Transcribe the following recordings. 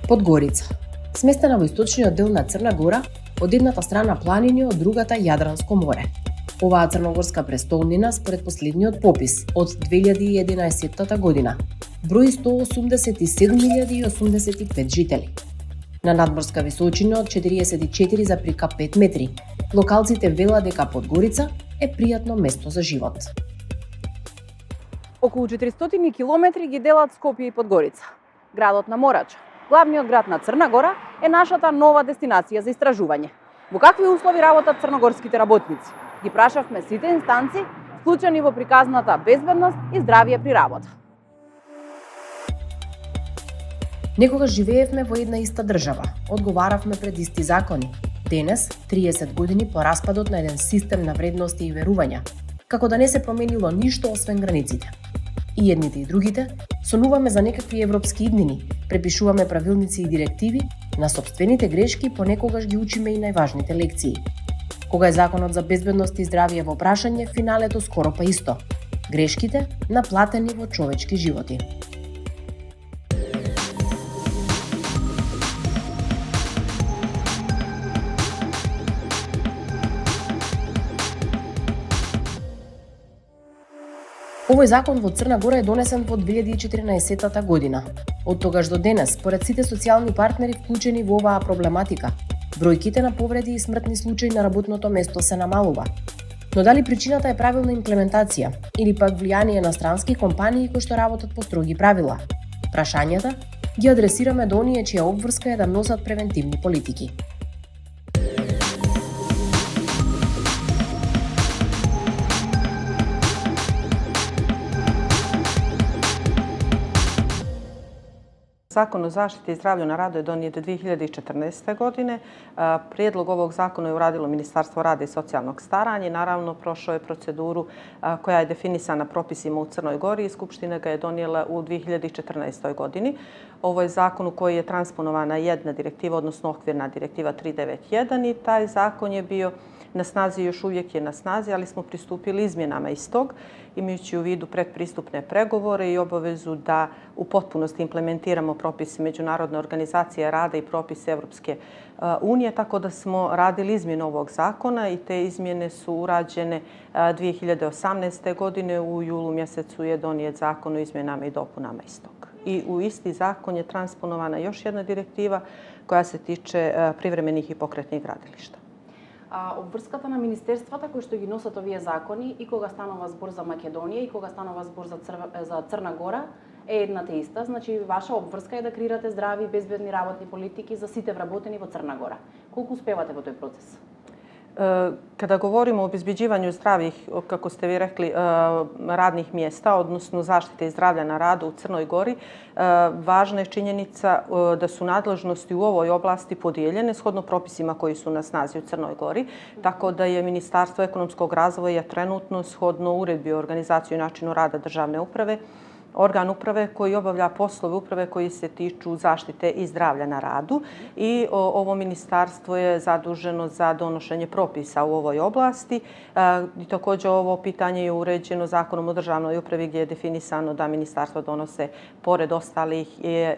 Подгорица. Сместена во источниот дел на Црна Гора, од едната страна планини, од другата Јадранско море. Оваа црногорска престолнина, според последниот попис од 2011 година, брои 187.085 жители. На надморска височина од 44,5 метри, локалците велат дека Подгорица е пријатно место за живот. Околу 400 километри ги делат Скопје и Подгорица. Градот на Морача, главниот град на Црна Гора, е нашата нова дестинација за истражување. Во какви услови работат црногорските работници? Ги прашавме сите инстанци, вклучени во приказната безбедност и здравје при работа. Некогаш живеевме во една иста држава, одговаравме пред исти закони. Денес, 30 години по распадот на еден систем на вредности и верувања, како да не се променило ништо освен границите. И едните и другите сонуваме за некакви европски иднини, препишуваме правилници и директиви, на сопствените грешки понекогаш ги учиме и најважните лекции. Кога е законот за безбедност и здравје во прашање, финалето скоро па исто. Грешките наплатени во човечки животи. Овој закон во Црна Гора е донесен во 2014 година. Од тогаш до денес, според сите социјални партнери вклучени во оваа проблематика, бројките на повреди и смртни случаи на работното место се намалува. Но дали причината е правилна имплементација или пак влијание на странски компании кои што работат по строги правила? Прашањата ги адресираме до оние чија обврска е да носат превентивни политики. Zakon o zaštiti i zdravlju na radu je donijet 2014. godine. Prijedlog ovog zakona je uradilo Ministarstvo rada i socijalnog staranja i naravno prošao je proceduru koja je definisana propisima u Crnoj Gori i Skupština ga je donijela u 2014. godini. Ovo je zakon u koji je transponovana jedna direktiva, odnosno okvirna direktiva 391 i taj zakon je bio na snazi, još uvijek je na snazi, ali smo pristupili izmjenama istog, imajući u vidu predpristupne pregovore i obavezu da u potpunosti implementiramo propise Međunarodne organizacije rada i propise Evropske unije, tako da smo radili izmjene ovog zakona i te izmjene su urađene 2018. godine. U julu mjesecu je donijet zakon o izmjenama i dopunama istog. I u isti zakon je transponovana još jedna direktiva koja se tiče privremenih i pokretnih gradilišta. Обврската на министерствата кои што ги носат овие закони и кога станува збор за Македонија и кога станува збор за Црна Гора е едната иста, значи ваша обврска е да креирате здрави и безбедни работни политики за сите вработени во Црна Гора. Колку успевате во тој процес? Kada govorimo o obezbeđivanju zdravih, kako ste vi rekli, radnih mjesta, odnosno zaštite i zdravlja na radu u Crnoj Gori, važna je činjenica da su nadležnosti u ovoj oblasti podijeljene shodno propisima koji su na snazi u Crnoj Gori, tako da je Ministarstvo ekonomskog razvoja trenutno shodno uredbi o organizaciji i načinu rada državne uprave organ uprave koji obavlja poslove uprave koji se tiču zaštite i zdravlja na radu i ovo ministarstvo je zaduženo za donošenje propisa u ovoj oblasti. I također ovo pitanje je uređeno Zakonom o državnoj upravi gdje je definisano da ministarstvo donose pored ostalih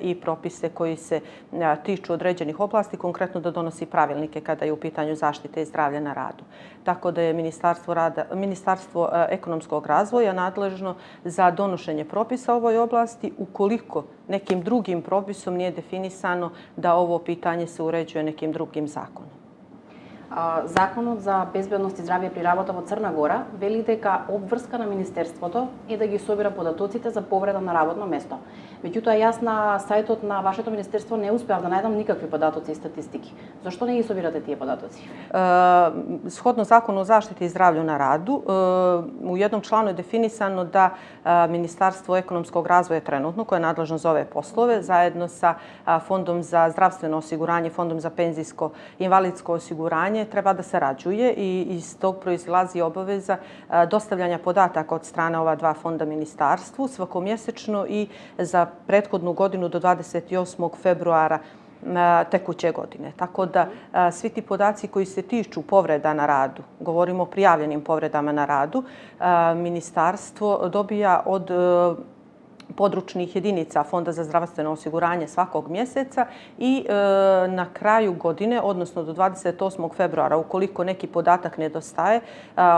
i propise koji se tiču određenih oblasti, konkretno da donosi pravilnike kada je u pitanju zaštite i zdravlja na radu. Tako da je Ministarstvo ekonomskog razvoja nadležno za donošenje propisa u ovoj oblasti ukoliko nekim drugim propisom nije definisano da ovo pitanje se uređuje nekim drugim zakonom. Законот за безбедност и здравје при работа во Црна Гора вели дека обврска на Министерството е да ги собира податоците за повреда на работно место. Меѓутоа, јас на сајтот на вашето министерство не успеав да најдам никакви податоци и статистики. Зошто не ги собирате тие податоци? Shodno Zakonu o zaštiti i zdravlju na radu, u jednom članu je definisano da Ministarstvo ekonomskog razvoja trenutno, koje je nadležno za ove poslove, zajedno sa Fondom za zdravstveno osiguranje, Fondom za penzijsko i invalidsko osiguranje, treba da sarađuje i iz tog proizilazi obaveza dostavljanja podataka od strane ova dva fonda ministarstvu svakomjesečno i za prethodnu godinu do 28. februara tekuće godine. Tako da svi ti podaci koji se tiču povreda na radu, govorimo o prijavljenim povredama na radu, ministarstvo dobija od područnih jedinica Fonda za zdravstveno osiguranje svakog mjeseca i na kraju godine, odnosno do 28. februara, ukoliko neki podatak nedostaje,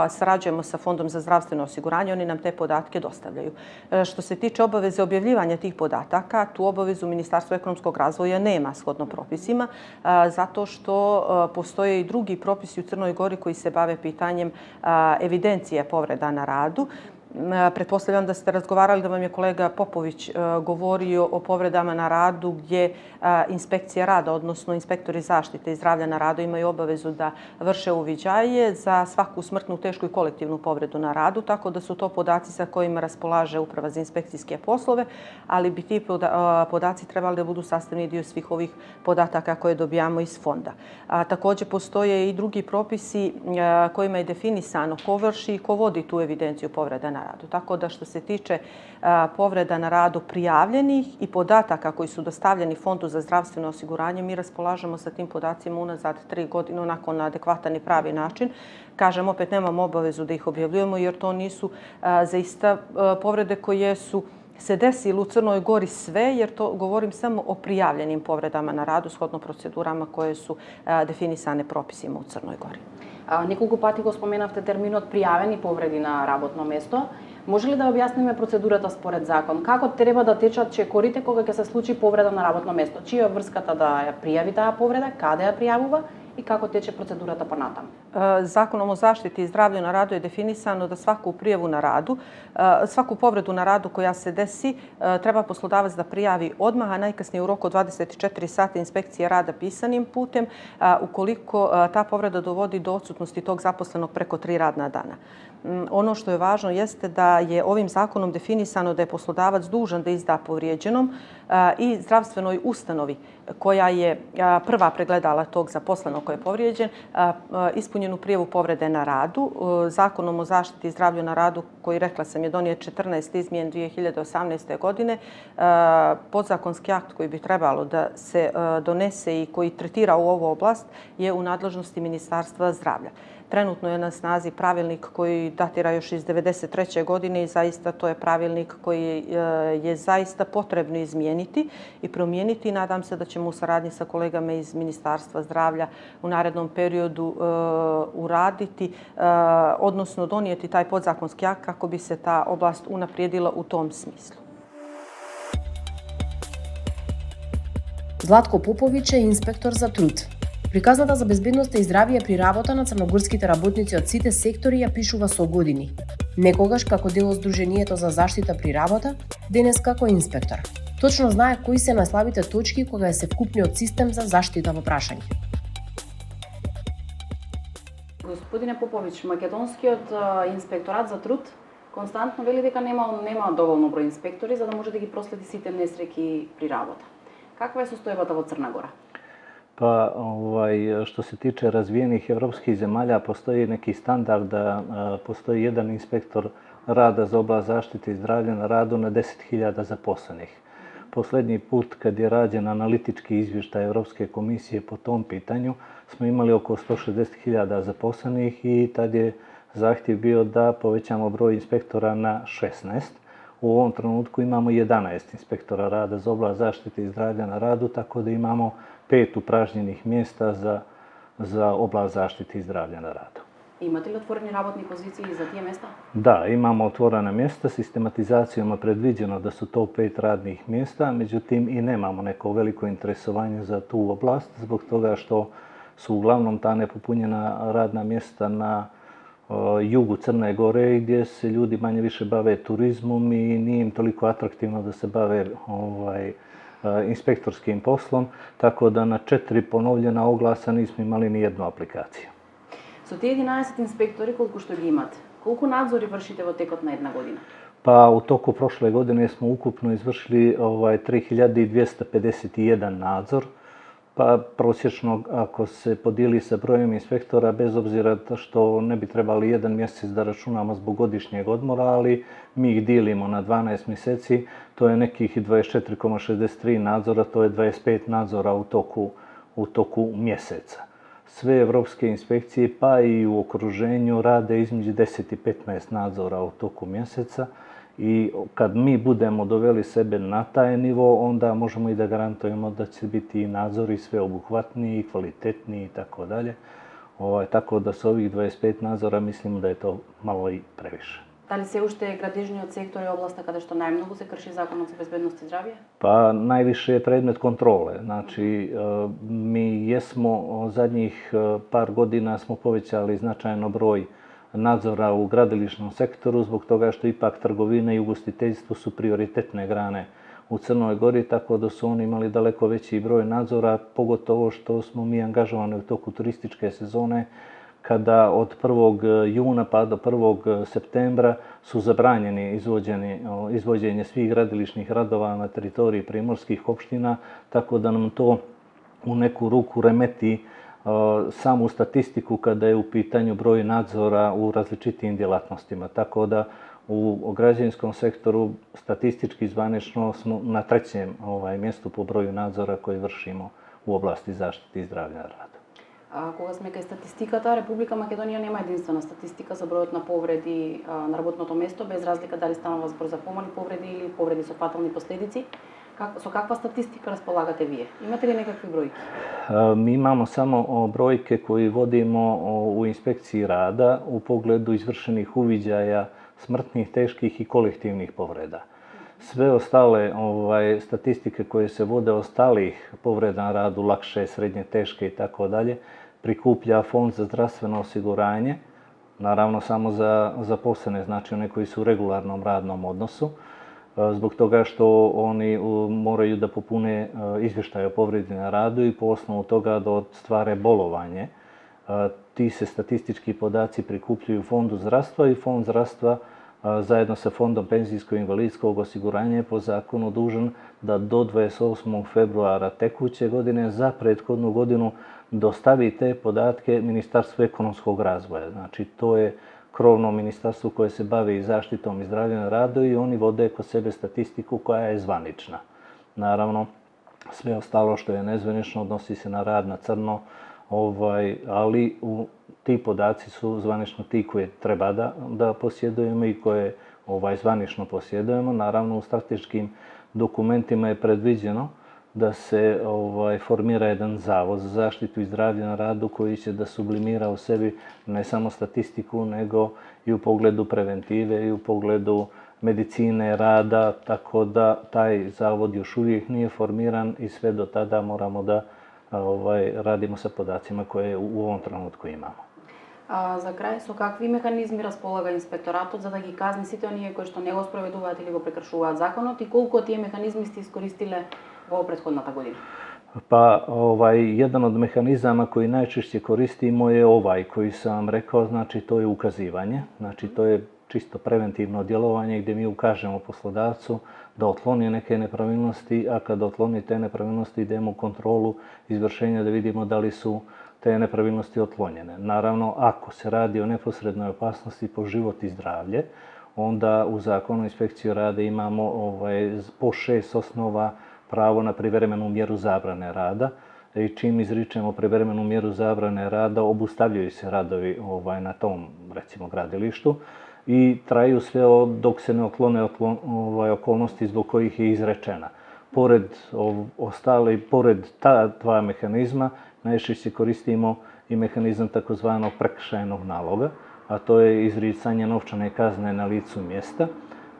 sarađujemo sa Fondom za zdravstveno osiguranje, oni nam te podatke dostavljaju. Što se tiče obaveze objavljivanja tih podataka, tu obavezu Ministarstvo ekonomskog razvoja nema shodno propisima, zato što postoje i drugi propisi u Crnoj Gori koji se bave pitanjem evidencije povreda na radu. Pretpostavljam da ste razgovarali, da vam je kolega Popović govorio o povredama na radu gdje inspekcija rada, odnosno inspektori zaštite i zdravlja na radu imaju obavezu da vrše uviđaje za svaku smrtnu, tešku i kolektivnu povredu na radu, tako da su to podaci sa kojima raspolaže Uprava za inspekcijske poslove, ali bi ti podaci trebali da budu sastavni dio svih ovih podataka koje dobijamo iz fonda. Također postoje i drugi propisi kojima je definisano ko vrši i ko vodi tu evidenciju povreda na radu. Tako da što se tiče povreda na radu prijavljenih i podataka koji su dostavljeni Fondu za zdravstveno osiguranje, mi raspolažemo sa tim podacima unazad 3 godine onako na adekvatan i pravi način. Kažem, opet nemamo obavezu da ih objavljujemo jer to nisu zaista povrede koje su se desili u Crnoj Gori sve, jer to govorim samo o prijavljenim povredama na radu shodno procedurama koje su definisane propisima u Crnoj Gori. Неколку пати го споменавте терминот пријавени повреди на работно место. Може ли да објасниме процедурата според закон? Како треба да течат чекорите кога ќе се случи повреда на работно место? Чија е врската да ја пријави таа повреда, каде ја пријавува i kako teče procedurata pa natam? Zakonom o zaštiti i zdravlju na radu je definisano da svaku prijavu na radu, svaku povredu na radu koja se desi, treba poslodavac da prijavi odmah, a najkasnije u roku od 24 sata inspekcije rada pisanim putem, ukoliko ta povreda dovodi do odsutnosti tog zaposlenog preko 3 radna dana. Ono što je važno jeste da je ovim zakonom definisano da je poslodavac dužan da izda povrijeđenom i zdravstvenoj ustanovi koja je prva pregledala tog zaposlenog koji je povrijeđen, ispunjenu prijavu povrede na radu. Zakonom o zaštiti i zdravlju na radu, koji rekla sam je donijet 14 izmjen 2018. godine, podzakonski akt koji bi trebalo da se donese i koji tretira u ovu oblast je u nadležnosti Ministarstva zdravlja. Trenutno je na snazi pravilnik koji datira još iz 1993. godine i zaista to je pravilnik koji je zaista potrebno izmijeniti i promijeniti. Nadam se da ćemo u saradnji sa kolegama iz Ministarstva zdravlja u narednom periodu uraditi, odnosno donijeti taj podzakonski akt kako bi se ta oblast unaprijedila u tom smislu. Zlatko Popović je inspektor za tруд. Приказната за безбедноста и здравје при работа на црногорските работници од сите сектори ја пишува со години. Некогаш како дел од Сдруженијето за заштита при работа, денес како инспектор. Точно знае кои се најслабите точки кога е се вкупниот систем за заштита во прашање. Господине Поповиќ, македонскиот инспекторат за труд константно вели дека нема доволно број инспектори за да може да ги проследи сите несреќи при работа. Каква е состојбата во Црна Гора? Pa što se tiče razvijenih evropskih zemalja, postoji neki standard da postoji jedan inspektor rada za oblast zaštite i zdravlja na radu na 10.000 zaposlenih. Poslednji put kad je rađen analitički izvještaj Evropske komisije po tom pitanju smo imali oko 160.000 zaposlenih i tad je zahtjev bio da povećamo broj inspektora na 16. U ovom trenutku imamo 11 inspektora rada za oblast zaštite i zdravlja na radu, tako da imamo 5 upražnjenih mjesta za oblast zaštite i zdravlja na radu. Imate li otvoreni работни позиции за тие места? Da, imamo otvorena mjesta. Sistematizacijom je predviđeno da su to 5 radnih mjesta, međutim i nemamo neko veliko interesovanje za tu oblast, zbog toga što su uglavnom ta nepopunjena radna mjesta na jugu Crne Gore gdje se ljudi manje više bave turizmom i nije im toliko atraktivno da se bave inspektorskim poslom, tako da na 4 ponovljena oglasa nismo imali ni jednu aplikaciju. Со тие 11 инспектори колку што ги имате, колку надзори вршите во текот на една година? Pa u toku prošle godine smo ukupno izvršili 3251 nadzor, pa prosječno ako se podijeli sa brojem inspektora, bez obzira što ne bi trebali jedan mjesec da računamo zbog godišnjeg odmora, ali mi ih dijelimo na 12 mjeseci, to je nekih 24,63 nadzora, to je 25 nadzora u toku mjeseca. Sve evropske inspekcije, pa i u okruženju, rade između 10 i 15 nadzora u toku mjeseca I kad mi budemo doveli sebe na taj nivo, onda možemo i da garantujemo da će biti i nadzori sveobuhvatniji i kvalitetniji i tako dalje. Tako da sa ovih 25 nadzora mislimo da je to malo i previše. Дали се уште градежниот сектор е областа каде што најмногу се крши законот за безбедност и здравје? Pa najviše je predmet kontrole. Znači, mi jesmo zadnjih par godina smo povećali značajno broj nadzora u gradilišnom sektoru zbog toga što ipak trgovina i ugostiteljstvo su prioritetne grane u Crnoj Gori, tako da su oni imali daleko veći broj nadzora, pogotovo što smo mi angažovani u toku turističke sezone, kada od 1. juna pa do 1. septembra su zabranjeni izvođenje svih gradilišnih radova na teritoriji primorskih opština, tako da nam to u neku ruku remeti samu statistiku kada je u pitanju broj nadzora u različitim djelatnostima. Tako da u građevinskom sektoru statistički zvanično smo na 3. mjestu po broju nadzora koji vršimo u oblasti zaštite i zdravlja na radu. Кога сме кај статистиката, Република Македонија нема единствена статистика за бројот на повреди на работното место, без разлика дали станува збор за помали повреди или повреди со фатални последици. Со каква статистика располагате вие? Имате ли некакви бројки? Mi imamo samo brojke koje vodimo u inspekciji rada u pogledu izvršenih uviđaja smrtnih, teških i kolektivnih povreda. Sve ostale statistike koje se vode ostalih povreda na radu, lakše, srednje, teške i tako dalje, prikuplja Fond za zdravstveno osiguranje, naravno samo za zaposlene, znači one koji su u regularnom radnom odnosu, zbog toga što oni moraju da popune izvještaje o povredi na radu i po osnovu toga da ostvare bolovanje. Ti se statistički podaci prikupljaju u Fondu zdravstva i Fond zdravstva zajedno sa Fondom penzijskog i invalidskog osiguranja je po zakonu dužan da do 28. februara tekuće godine za prethodnu godinu dostavi te podatke Ministarstvu ekonomskog razvoja. Znači, to je krovno ministarstvo koje se bavi zaštitom i zdravljem na radu i oni vode kod sebe statistiku koja je zvanična. Naravno, sve ostalo što je nezvanično odnosi se na rad na crno, ali ti podaci su zvanično ti koje treba da posjedujemo i koje zvanično posjedujemo. Naravno, u strateškim dokumentima je predviđeno da se formira jedan zavod za zaštitu i zdravlje na radu koji će da sublimira u sebi ne samo statistiku, nego i u pogledu preventive i u pogledu medicine rada, tako da taj zavod još uvijek nije formiran i sve do tada moramo da radimo sa podacima koje u ovom trenutku imamo. За крај, со какви механизми располага инспекторатот за да ги казни сите оние кои што не го спроведуваат или го прекршуваат законот и колку од тие механизми сте искористиле во претходната година? Pa jedan od mehanizama koji najčešće koristimo je koji sam vam rekao, znači to je ukazivanje, znači to je čisto preventivno djelovanje gdje mi ukažemo poslodavcu da otkloni neke nepravilnosti, a kada otkloni te nepravilnosti idemo u kontrolu izvršenja da vidimo da li su te nepravilnosti otklonjene. Naravno, ako se radi o neposrednoj opasnosti po život i zdravlje, onda u zakonu inspekciju rada imamo po 6 osnova pravo na privremenu mjeru zabrane rada i čim izričemo privremenu mjeru zabrane rada obustavljaju se radovi na tom, recimo, gradilištu i traju sve dok se ne otklone okolnosti zbog kojih je izrečena. Pored ta dva mehanizma najčešće koristimo i mehanizam takozvanog prekršajnog naloga, a to je izricanje novčane kazne na licu mjesta.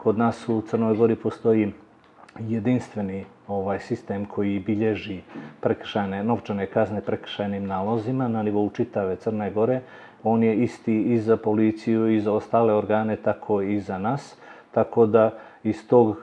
Kod nas u Crnoj Gori postoji jedinstveni sistem koji bilježi novčane kazne prekršajnim nalozima na nivou čitave Crne Gore. On je isti i za policiju i za ostale organe, tako i za nas. Tako da iz tog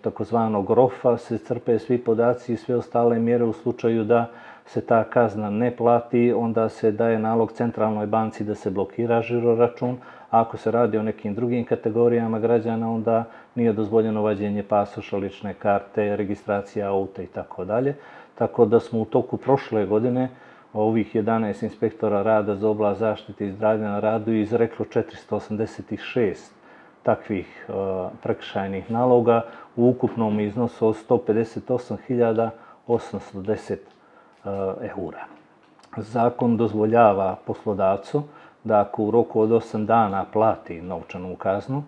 takozvanog ROF-a se crpe svi podaci i sve ostale mjere u slučaju da se ta kazna ne plati, onda se daje nalog centralnoj banci da se blokira žiroračun, a ako se radi o nekim drugim kategorijama građana, onda nije dozvoljeno vađenje pasoša, lične karte, registracija auta i tako dalje. Tako da smo u toku prošle godine ovih 11 inspektora rada za oblast zaštite i zdravlja na radu izreklo 486 takvih prekršajnih naloga u ukupnom iznosu od 158.810 eura. Zakon dozvoljava poslodavcu da ako u roku od 8 dana plati novčanu kaznu,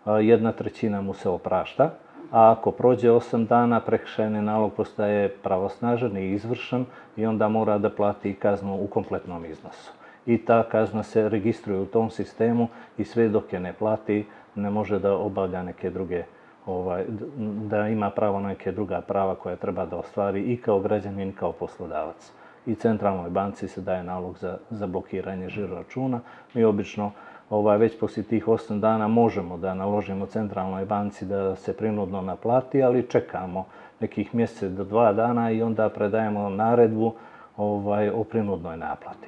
1/3 mu se oprašta, a ako prođe 8 dana, prekršajni nalog postaje pravosnažan i izvršen i onda mora da plati kaznu u kompletnom iznosu. I ta kazna se registruje u tom sistemu i sve dok je ne plati ne može da obavlja neke druge, da ima pravo na neke druga prava koja treba da ostvari i kao građanin i kao poslodavac. I centralnoj banci se daje nalog za blokiranje žiro-računa. Mi obično već poslije tih 8 dana možemo da naložimo centralnoj banci da se prinudno naplati, ali čekamo nekih mjesec do 2 dana i onda predajemo naredbu o prinudnoj naplati.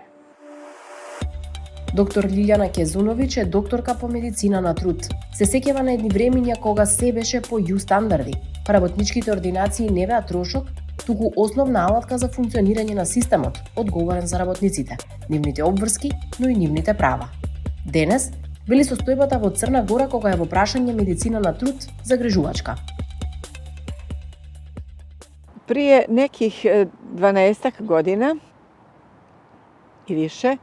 Доктор Лилјана Кезуновиќ е докторка по медицина на труд. Се сеќава на едни времиња кога се беше по ју стандарди, па работничките ординации не беа трошок, туку основна алатка за функционирање на системот, одговорен за работниците, нивните обврски, но и нивните права. Денес, вели состојбата во Црна Гора кога е во прашање медицина на труд загрижувачка. Prije nekih 12 godina i više,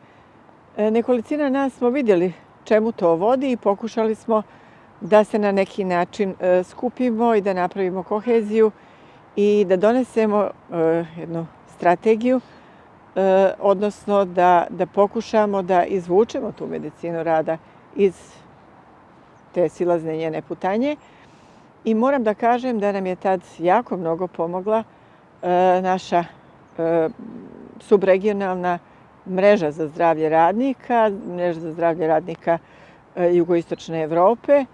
nekolicina nas smo vidjeli čemu to vodi i pokušali smo da se na neki način skupimo i da napravimo koheziju i da donesemo jednu strategiju, odnosno da pokušamo da izvučemo tu medicinu rada iz te silazne njene putanje. I moram da kažem da nam je tad jako mnogo pomogla naša subregionalna mreža za zdravlje radnika, mreža za zdravlje radnika jugoistočne Evrope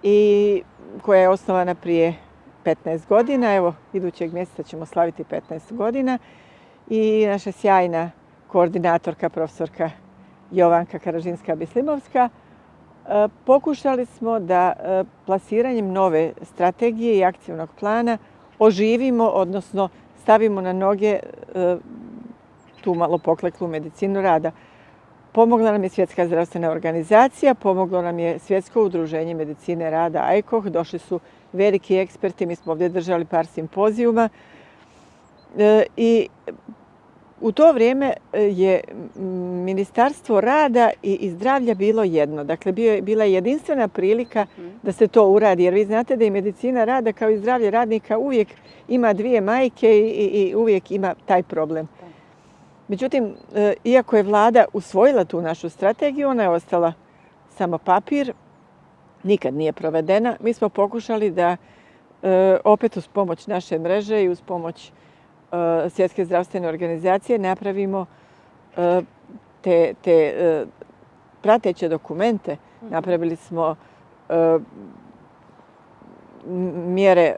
i koja je osnovana prije 15 godina. Evo, idućeg mjeseca ćemo slaviti 15 godina. I naša sjajna koordinatorka, profesorka Jovanka Karažinska-Bislimovska, pokušali smo da plasiranjem nove strategije i akcijnog plana oživimo, odnosno stavimo na noge tu malo pokleklu medicinu rada. Pomogla nam je Svjetska zdravstvena organizacija, pomoglo nam je Svjetsko udruženje medicine rada AIKOH, došli su veliki eksperti, mi smo ovdje držali par simpozijuma i u to vrijeme je Ministarstvo rada i zdravlja bilo jedno. Dakle, bila je jedinstvena prilika da se to uradi, jer vi znate da i medicina rada kao i zdravlje radnika uvijek ima dvije majke i uvijek ima taj problem. Međutim, iako je vlada usvojila tu našu strategiju, ona je ostala samo papir, nikad nije provedena. Mi smo pokušali da opet uz pomoć naše mreže i uz pomoć Svjetske zdravstvene organizacije napravimo te prateće dokumente. Napravili smo mjere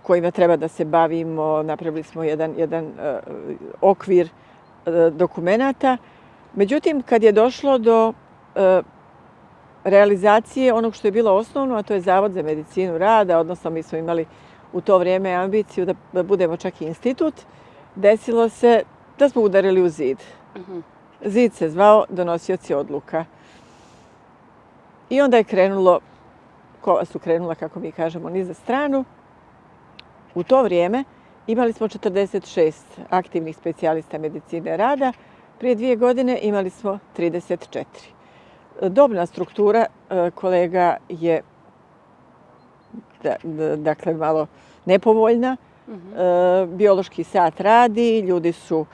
kojima treba da se bavimo, napravili smo jedan okvir dokumenata. Međutim, kad je došlo do realizacije onog što je bilo osnovno, a to je Zavod za medicinu rada, odnosno mi smo imali u to vrijeme ambiciju da budemo čak i institut, desilo se da smo udarili u zid. Zid se zvao donosioci odluka. I onda je kola su krenula, kako mi kažemo, niza stranu. U to vrijeme imali smo 46 aktivnih specijalista medicine rada. Prije 2 godine imali smo 34. Dobna struktura kolega je dakle malo nepovoljna. Biološki sat radi, ljudi su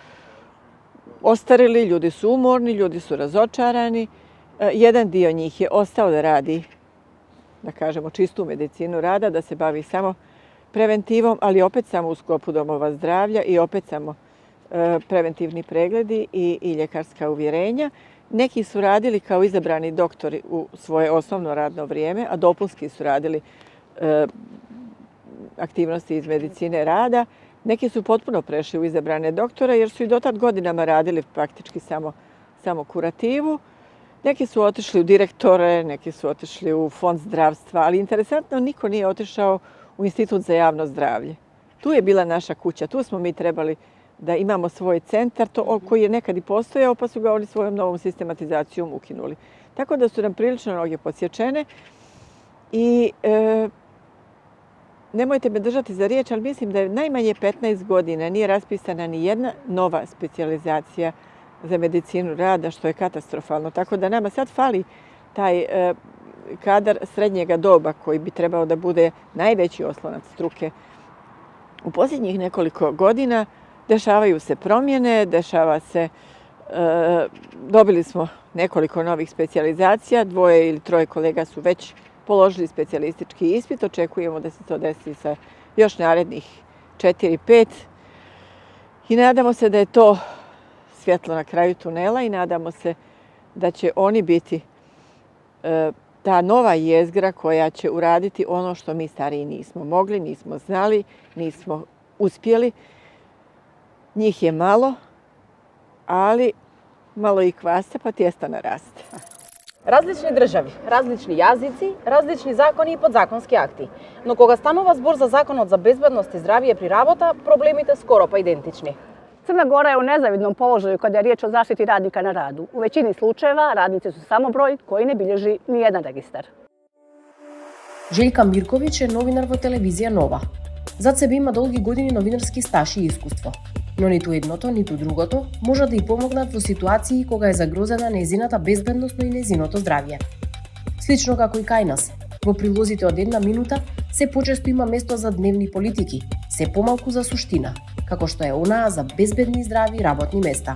ostarili, ljudi su umorni, ljudi su razočarani. Jedan dio njih je ostao da radi, da kažemo, čistu medicinu rada, da se bavi samo preventivom, ali opet samo u sklopu domova zdravlja i opet samo preventivni pregledi i ljekarska uvjerenja. Neki su radili kao izabrani doktori u svoje osnovno radno vrijeme, a dopunski su radili aktivnosti iz medicine rada. Neki su potpuno prešli u izabrane doktore jer su i dotad godinama radili praktički samo kurativu. Neki su otišli u direktore, neki su otišli u fond zdravstva, ali interesantno niko nije otišao u Institut za javno zdravlje. Tu je bila naša kuća, tu smo mi trebali da imamo svoj centar, koji je nekad i postojao, pa su ga oni svojom novom sistematizacijom ukinuli. Tako da su nam prilično noge podsječene i nemojte me držati za riječ, ali mislim da je najmanje 15 godina nije raspisana ni jedna nova specijalizacija za medicinu rada, što je katastrofalno. Tako da nama sad fali taj kadar srednjega doba koji bi trebao da bude najveći oslonac struke. U posljednjih nekoliko godina dešavaju se promjene, dobili smo nekoliko novih specijalizacija, 2 ili 3 kolega su već položili specijalistički ispit, očekujemo da se to desi sa još narednih 4-5 i nadamo se da je to svjetlo na kraju tunela i nadamo se da će oni biti ta nova jezgra koja će uraditi ono što mi stariji nismo mogli, nismo znali, nismo uspjeli. Njih je malo, ali malo i kvasta pa tijesta naraste. Различни држави, различни јазици, различни закони и подзаконски акти. Но кога станува збор за Законот за безбедност и здравје при работа, проблемите скоро па идентични. Crna Gora je u nezavidnom položaju kada je riječ o zaštiti radnika na radu. U većini slučajeva radnici su samo broj koji ne bilježi ni jedan registar. Željka Mirković je novinar во телевизија Нова. Зад себе има долги години новинарски стаж и искуство. Но ниту едното, ниту другото може да ѝ помогнат во ситуации кога е загрозена нејзината безбедност и нејзиното здравје. Слично како и кај нас, во прилозите од една минута се почесто има место за дневни политики, се помалку за суштина, како што е онаа за безбедни и здрави работни места.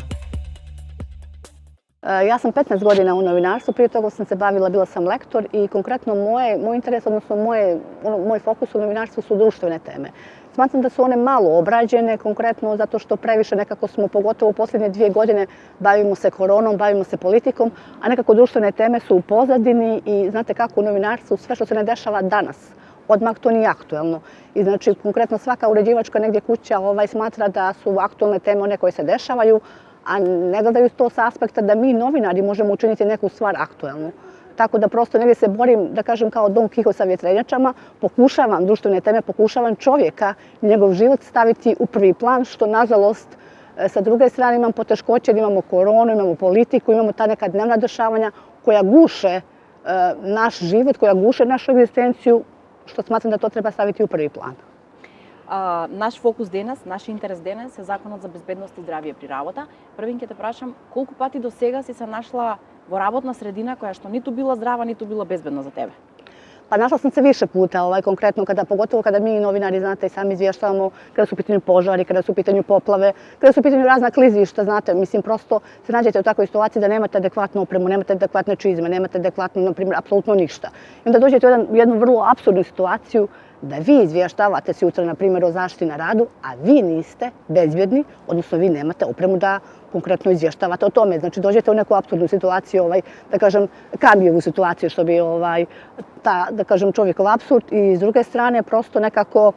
Ja sam 15 godina u novinarstvu, prije toga sam se bavila, bila sam lektor i konkretno moj interes, odnosno moj fokus u novinarstvu su društvene teme. Smatram da su one malo obrađene, konkretno zato što previše nekako smo, pogotovo u posljednje 2 godine, bavimo se koronom, bavimo se politikom, a nekako društvene teme su u pozadini i znate kako u novinarstvu sve što se ne dešava danas, odmah to nije aktuelno. I znači konkretno svaka uređivačka negdje kuća smatra da su aktuelne teme one koje se dešavaju, a ne gledaju to sa aspekta da mi novinari možemo učiniti neku stvar aktuelnu. Tako da prosto negdje se borim, da kažem kao Don Kihot sa vjetrenjačama, pokušavam društvene teme, pokušavam čovjeka i njegov život staviti u prvi plan, što nažalost sa druge strane imam poteškoće, imamo koronu, imamo politiku, imamo ta neka dnevna dešavanja koja guše naš život, koja guše našu egzistenciju, što smatram da to treba staviti u prvi plan. Наш фокус денес, наш интерес денес е Законот за безбедност и здравје при работа. Првин ќе те прашам, колку пати до сега си се нашла во работна средина која што ниту била здрава, ниту била безбедна за тебе? Pa našla sam se više puta, konkretno pogotovo kada mi novinari, znate, i sami izvještavamo kada su u pitanju požari, kada su u pitanju poplave, kada su u pitanju razna klizišta, znate, mislim, prosto se nađete u takvoj situaciji da nemate adekvatnu opremu, nemate adekvatne čizme, nemate adekvatno, na primjer, apsolutno ništa. I onda dođete u jednu vrlo apsurdnu situaciju da vi izvještavate se jutra, na primjer, o zaštiti na radu, a vi niste bezbjedni, odnosno vi nemate opremu da konkretno izvještavate o tome. Znači, dođete u neku apsurdnu situaciju, da kažem, Kamijevu situaciju, što bi da kažem, čovjekov apsurd. I s druge strane, prosto nekako,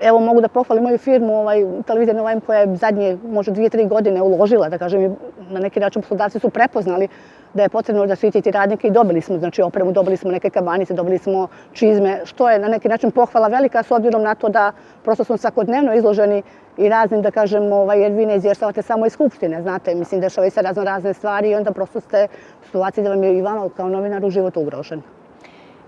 evo mogu da pohvalim moju firmu, televizija Nova koja je zadnje, možda 2-3 godine uložila, da kažem, na neki način poslodavci su prepoznali da je potrebno zaštititi radnike i dobili smo, znači, opremu, dobili smo neke kabanice, dobili smo čizme, što je na neki način pohvala velika s obzirom na to da prosto smo svakodnevno izloženi i raznim, da kažem, jer vi ne izvještavate samo iz Skupštine, znate, mislim, dešavaju se razne stvari i onda prosto ste u situaciji da vam je i vama kao novinaru život ugrožen.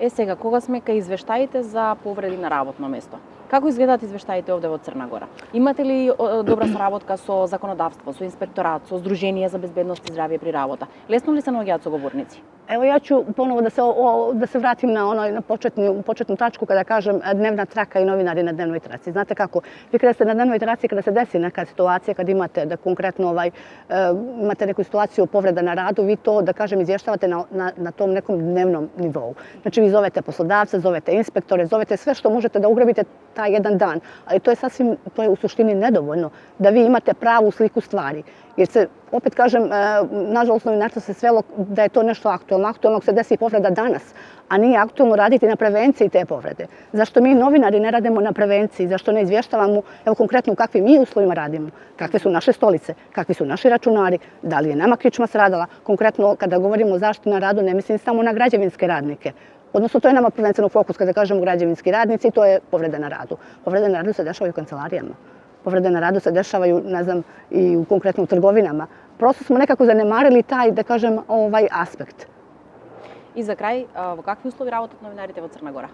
Сега, кога сме кај извештаите за повреди на работно место, како изгледаат извештаите овде во Црна Гора? Имате ли добра соработка со законодавство, со инспекторат, со Сдружение за безбедност и здравје при работа? Лесно ли се наоѓаат соговорници? Evo ja ću ponovo da se vratim na početnu tačku kada kažem dnevna traka i novinari na dnevnoj traci. Znate kako, vi kada ste na dnevnoj traci, kada se desi neka situacija, kada imate da konkretno imate neku situaciju povreda na radu, vi to, da kažem, izvještavate na tom nekom dnevnom nivou. Znači vi zovete poslodavce, zovete inspektore, zovete sve što možete da ugrabite taj jedan dan. Ali to je u suštini nedovoljno da vi imate pravu sliku stvari. Jer se, opet kažem, nažalost novinarstvo se svelo da je to nešto aktualno. Aktualno se desi povreda danas, a nije aktualno raditi na prevenciji te povrede. Zašto mi novinari ne radimo na prevenciji? Zašto ne izvještavamo, evo konkretno u kakvim mi uslovima radimo? Kakve su naše stolice? Kakvi su naši računari? Da li je nama kičma stradala? Konkretno, kada govorimo o zaštiti na radu, ne mislim samo na građevinske radnike. Odnosno, to je nama prvenstveno fokus kada kažemo građevinski radnici, to je povreda na radu. Povrede na radu se dešavaju u kancelarijama. Povrede na radu se dešavaju, ne znam, i konkretno u trgovinama. Prosto smo nekako zanemarili taj, da kažem, aspekt. И за крај, во какви услови работат новинарите во Црна Гора?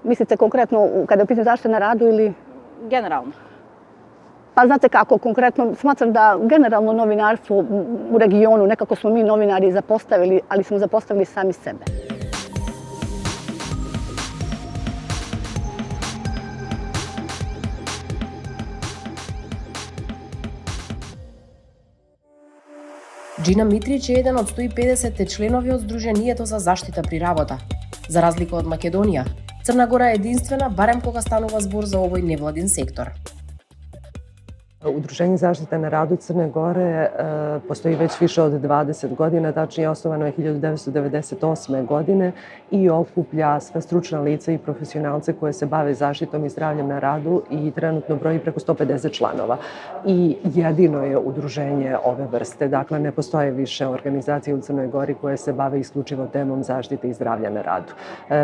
Mislite konkretno kada je u pitanju zaštite na radu ili? Генерално. Pa znate kako, konkretno smatram da generalno novinarstvo u regionu, nekako smo mi novinari zapostavili, ali smo zapostavili sami sebe. Джина Митрич е еден од 150 членови од Сдруженијето за заштита при работа. За разлика од Македонија, Црна Гора е единствена барем кога станува збор за овој невладин сектор. Udruženje zaštite na radu Crne Gore postoji već više od 20 godina, tačnije osnovano je 1998. godine i okuplja sve stručna lica i profesionalce koje se bave zaštitom i zdravljem na radu i trenutno broji preko 150 članova. I jedino je udruženje ove vrste, dakle ne postoje više organizacije u Crnoj Gori koje se bave isključivo temom zaštite i zdravlja na radu.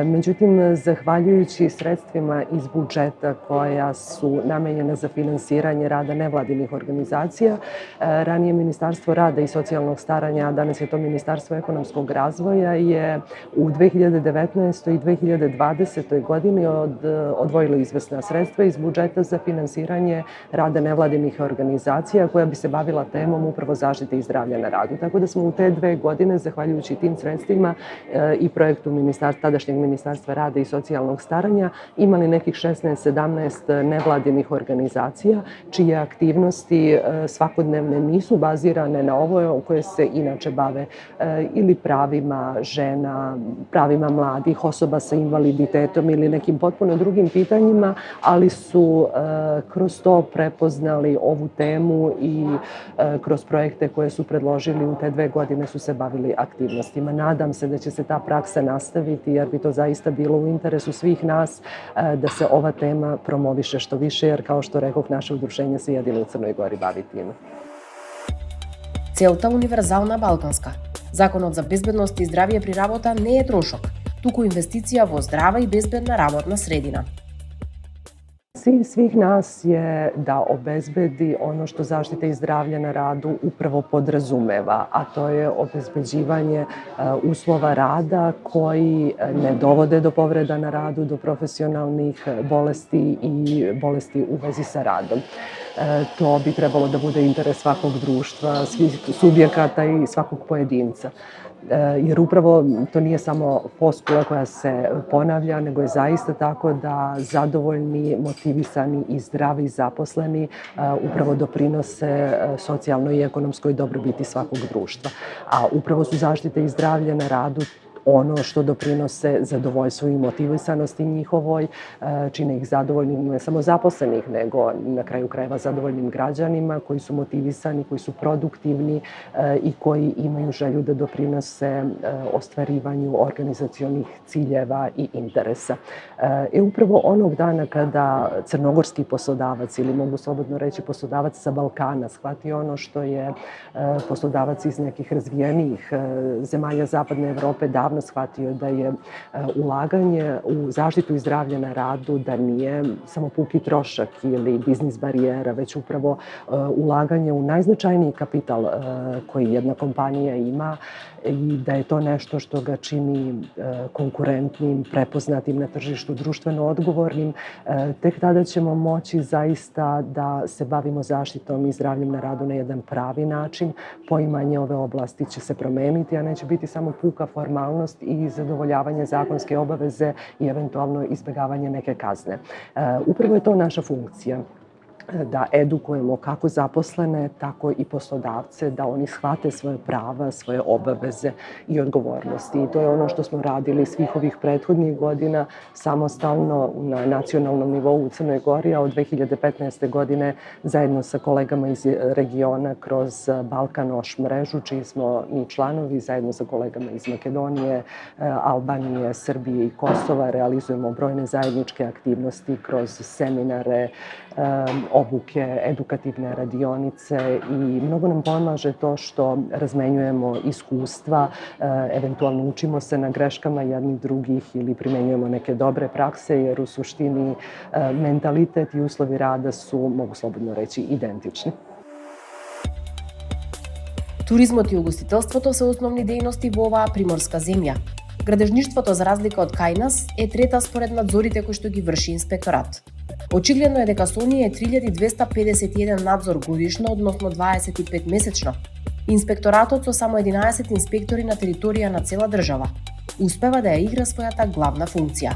Međutim, zahvaljujući sredstvima iz budžeta koja su namenjena za finansiranje rada nevladinih organizacija. Ranije Ministarstvo rada i socijalnog staranja, a danas je to Ministarstvo ekonomskog razvoja, je u 2019. i 2020. godini odvojilo izvesna sredstva iz budžeta za finansiranje rada nevladinih organizacija koja bi se bavila temom upravo zaštite i zdravlja na radu. Tako da smo u te 2 godine, zahvaljujući tim sredstvima i projektu tadašnjeg Ministarstva rada i socijalnog staranja, imali nekih 16-17 nevladinih organizacija čije aktivnosti svakodnevne nisu bazirane na ovo koje se inače bave ili pravima žena, pravima mladih, osoba sa invaliditetom ili nekim potpuno drugim pitanjima, ali su kroz to prepoznali ovu temu i kroz projekte koje su predložili u te 2 godine su se bavili aktivnostima. Nadam se da će se ta praksa nastaviti jer bi to zaista bilo u interesu svih nas da se ova tema promoviše što više, jer kao što rekoh, naše udruženje se jedino u Crnoj Gori bavi time. Целта универзална балканска. Законот за безбедност и здравје при работа не е трошок, туку инвестиција во здрава и безбедна работна средина. Cilj svih nas je da obezbedi ono što zaštita i zdravlje na radu upravo podrazumeva, a to je obezbeđivanje uslova rada koji ne dovode do povreda na radu, do profesionalnih bolesti i bolesti u vezi sa radom. To bi trebalo da bude interes svakog društva, svih subjekata i svakog pojedinca. Jer upravo to nije samo floskula koja se ponavlja, nego je zaista tako da zadovoljni, motivisani i zdravi zaposleni upravo doprinose socijalnoj i ekonomskoj dobrobiti svakog društva. A upravo su zaštite i zdravlje na radu ono što doprinose zadovoljstvu i motivisanosti njihovoj, čine ih zadovoljnim ne samo zaposlenih, nego na kraju krajeva zadovoljnim građanima koji su motivisani, koji su produktivni i koji imaju želju da doprinose ostvarivanju organizacionih ciljeva i interesa. Upravo onog dana kada crnogorski poslodavac, ili mogu slobodno reći poslodavac sa Balkana, shvati ono što je poslodavac iz nekih razvijenijih zemalja Zapadne Evrope davno shvatio, da je ulaganje u zaštitu i zdravlje na radu da nije samo puki trošak ili biznis barijera, već upravo ulaganje u najznačajniji kapital koji jedna kompanija ima i da je to nešto što ga čini konkurentnim, prepoznatim na tržištu, društveno odgovornim. Tek tada ćemo moći zaista da se bavimo zaštitom i zdravljem na radu na jedan pravi način. Poimanje ove oblasti će se promeniti, a neće biti samo puka formalnost i zadovoljavanje zakonske obaveze i eventualno izbjegavanje neke kazne. Upravo je to naša funkcija, da edukujemo kako zaposlene, tako i poslodavce, da oni shvate svoje prava, svoje obaveze i odgovornosti. I to je ono što smo radili svih ovih prethodnih godina samostalno na nacionalnom nivou u Crnoj Gori, a od 2015. godine zajedno sa kolegama iz regiona kroz Balkanoš mrežu, čiji smo mi članovi, zajedno sa kolegama iz Makedonije, Albanije, Srbije i Kosova, realizujemo brojne zajedničke aktivnosti kroz seminare, obuke, edukativne radionice i mnogo nam pomaže to što razmenjujemo iskustva, eventualno učimo se na greškama jednih drugih ili primenjujemo neke dobre prakse, jer u suštini mentalitet i uslovi rada su, mogu slobodno reći, identični. Туризмот и угостителството се основни дејности во оваа приморска земја. Градежништвото, за разлика од кај нас, е трета според надзорите кои што ги врши инспекторат. Очигледно е дека со оние 3251 надзор годишно, односно 25 месечно, инспекторатот со само 11 инспектори на територија на цела држава успева да ја игра својата главна функција,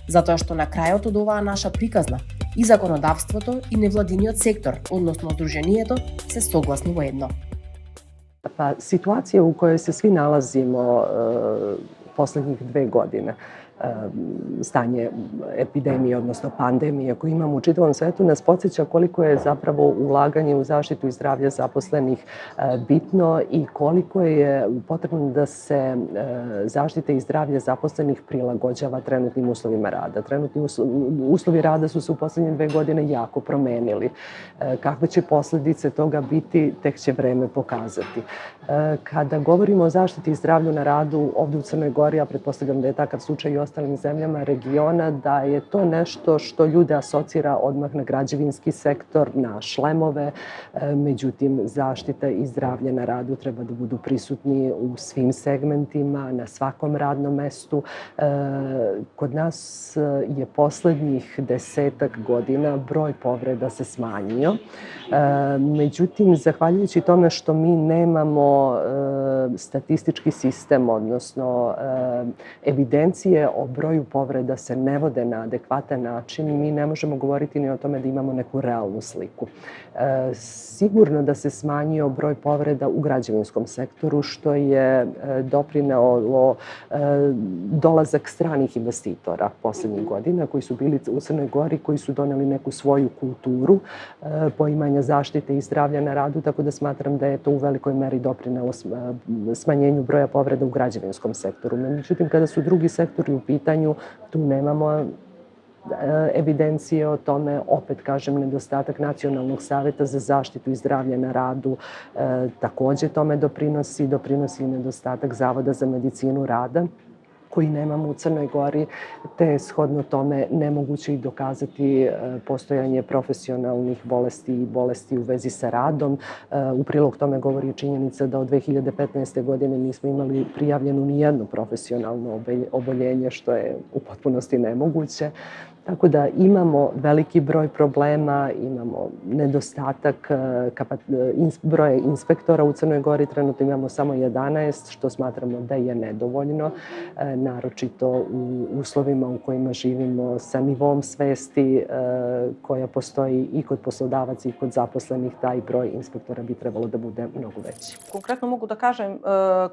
затоа што на крајот од оваа наша приказна и законодавството и невладиниот сектор, односно Сдруженијето, се согласни во едно. Pa situacija u kojoj se svi nalazimo poslednjih 2 godine, stanje epidemije, odnosno pandemije koju imamo u čitavom svetu, nas podsjeća koliko je zapravo ulaganje u zaštitu i zdravlje zaposlenih bitno i koliko je potrebno da se zaštita i zdravlje zaposlenih prilagođava trenutnim uslovima rada. Trenutni uslovi rada su se u poslednje 2 godine jako promenili. Kakve će posledice toga biti, tek će vreme pokazati. Kada govorimo o zaštiti i zdravlju na radu ovde u Crnoj Gori, a pretpostavljam da je takav slučaj i ostalim zemljama regiona, da je to nešto što ljude asocira odmah na građevinski sektor, na šlemove. Međutim, zaštita i zdravlje na radu treba da budu prisutni u svim segmentima, na svakom radnom mestu. Kod nas je poslednjih 10-ak godina broj povreda se smanjio. Međutim, zahvaljujući tome što mi nemamo statistički sistem, odnosno evidencije o broju povreda se ne vode na adekvatan način, mi ne možemo govoriti ni o tome da imamo neku realnu sliku. Sigurno da se smanjio broj povreda u građevinskom sektoru, što je doprinelo dolazak stranih investitora poslednjih godina koji su bili u Crnoj Gori, koji su doneli neku svoju kulturu poimanja zaštite i zdravlja na radu, tako da smatram da je to u velikoj meri doprinelo smanjenju broja povreda u građevinskom sektoru. Međutim, kada su drugi sektori u pitanju, tu nemamo evidencije o tome. Opet kažem, nedostatak Nacionalnog saveta za zaštitu i zdravlje na radu takođe tome doprinosi i nedostatak Zavoda za medicinu rada koji nemamo u Crnoj Gori, te je shodno tome nemoguće i dokazati postojanje profesionalnih bolesti i bolesti u vezi sa radom. U prilog tome govori činjenica da od 2015. godine nismo imali prijavljenu ni jedno profesionalno oboljenje, što je u potpunosti nemoguće. Tako da imamo veliki broj problema, imamo nedostatak broja inspektora u Crnoj Gori, trenutno imamo samo 11, što smatramo da je nedovoljno, naročito u uslovima u kojima živimo sa nivom svesti koja postoji i kod poslodavaca i kod zaposlenih, taj broj inspektora bi trebalo da bude mnogo veći. Konkretno mogu da kažem,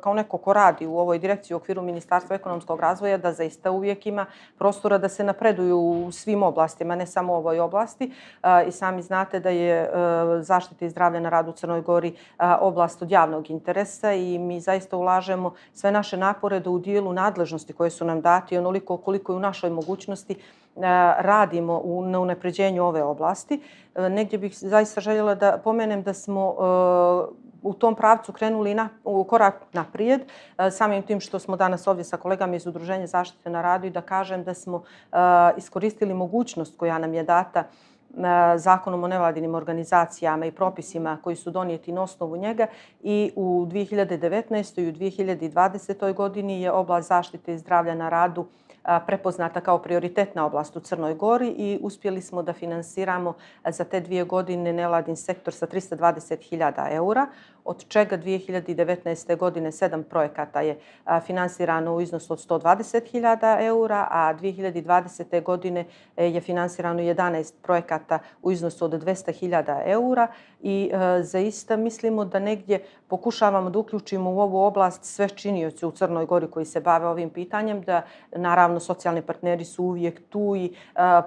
kao neko ko radi u ovoj direkciji u okviru Ministarstva ekonomskog razvoja, da zaista uvijek ima prostora da se napreduju u svim oblastima, ne samo u ovoj oblasti. I sami znate da je zaštita i zdravlje na radu u Crnoj Gori oblast od javnog interesa i mi zaista ulažemo sve naše napore da u dijelu nadležnosti koje su nam dati, onoliko koliko je u našoj mogućnosti, radimo na unapređenju ove oblasti. Negdje bih zaista željela da pomenem da smo u tom pravcu krenuli u korak naprijed, samim tim što smo danas ovdje sa kolegama iz Udruženja zaštite na radu, i da kažem da smo iskoristili mogućnost koja nam je data Zakonom o nevladinim organizacijama i propisima koji su donijeti na osnovu njega, i u 2019. i u 2020. godini je oblast zaštite i zdravlja na radu prepoznata kao prioritetna oblast u Crnoj Gori i uspjeli smo da finansiramo za te 2 godine nevladin sektor sa 320.000 eura, od čega 2019. godine 7 projekata je finansirano u iznosu od 120.000 eura, a 2020. godine je finansirano 11 projekata u iznosu od 200.000 eura i zaista mislimo da negdje pokušavamo da uključimo u ovu oblast sve činioce u Crnoj Gori koji se bave ovim pitanjem, da naravno socijalni partneri su uvijek tu i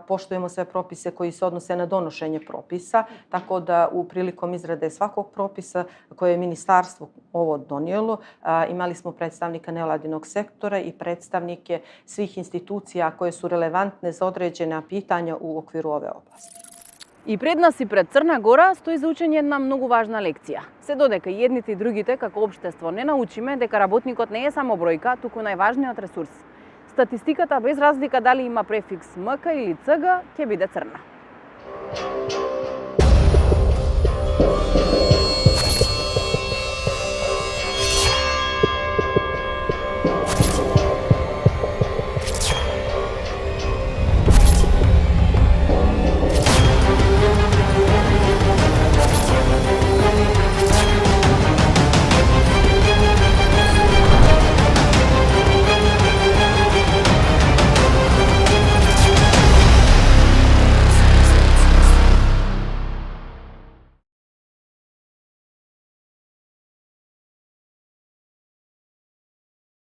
poštujemo sve propise koji se odnose na donošenje propisa, tako da u prilikom izrade svakog propisa koje je ministarstvo ovo donijelo, imali smo predstavnika nevladinog sektora i predstavnike svih institucija koje su relevantne za određena pitanja u okviru ove oblasti. И пред нас и пред Црна Гора стои за учење една многу важна лекција. Се додека и едните и другите како општество не научиме дека работникот не е само бројка, туку најважниот ресурс. Статистиката без разлика дали има префикс МК или ЦГ ќе биде црна.